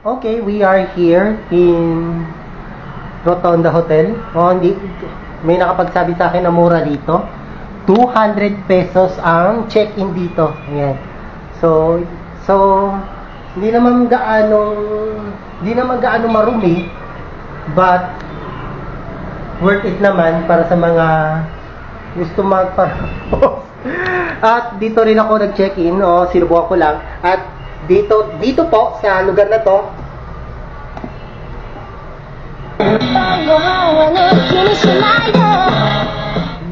Okay, we are here in Rotonda Hotel. May nakapagsabi sa akin na mura dito. 200 pesos ang check-in dito. Ayan. So, hindi naman gaano marumi, but worth it naman para sa mga gusto magpa-post. At dito rin ako nag-check-in, sinubukan ko lang. At dito po sa lugar na to,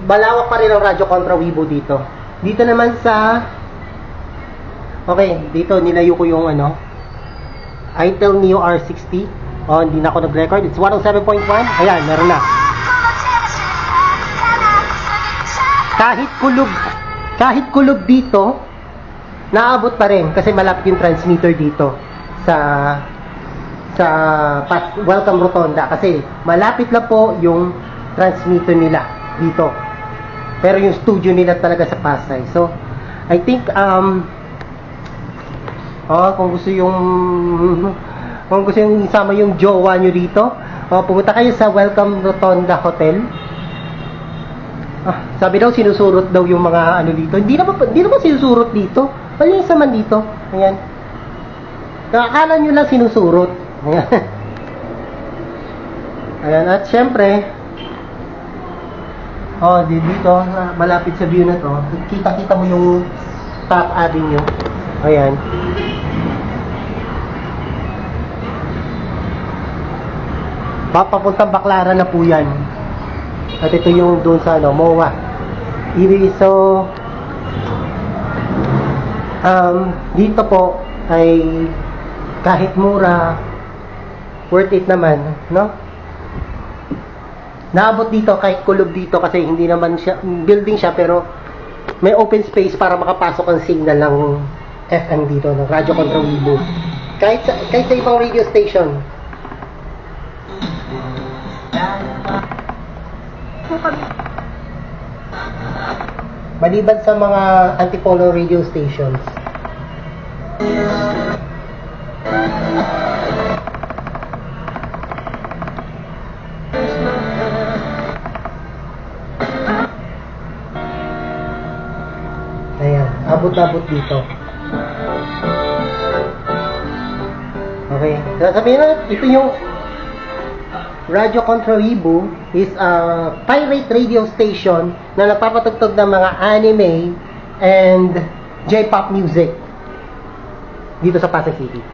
malawak pa rin ang Radyo Contra Weibo dito. Dito naman sa dito nilayo ko yung Itel Neo R60. Hindi na ako nag-record. It's 107.1. Ayan, meron na. Kahit kulog dito, naabot pa rin kasi malapit yung transmitter dito sa Welcome Rotonda kasi malapit lang po yung transmitter nila dito. Pero yung studio nila talaga sa Pasay. So, I think kung gusto yung isama yung jowa nyo dito, pumunta kayo sa Welcome Rotonda Hotel. Sabi daw sinusurot daw yung mga dito. Hindi naman sinusurot dito. Malinis naman dito. Ayan. Akala nyo lang sinusurot. Ayan. Ayan. At syempre, dito, malapit sa view na to, kita mo yung Top Avenue. Ayan. Papuntang Baclaran na po yan. At ito yung doon sa MOA. So, dito po ay kahit mura, worth it naman, no? Naabot dito kahit kulob dito kasi hindi naman siya building siya, pero may open space para makapasok ang signal ng FM dito, ng Radyo Contra Weibo. Kahit sa ibang radio station. Maliban sa mga antipolo radio stations. Ayan, abot-abot dito. Okay, sasabihin na, ito yung Radyo Contra Weibo is a pirate radio station na nagpapatugtog ng mga anime and J-pop music dito sa Pasay City.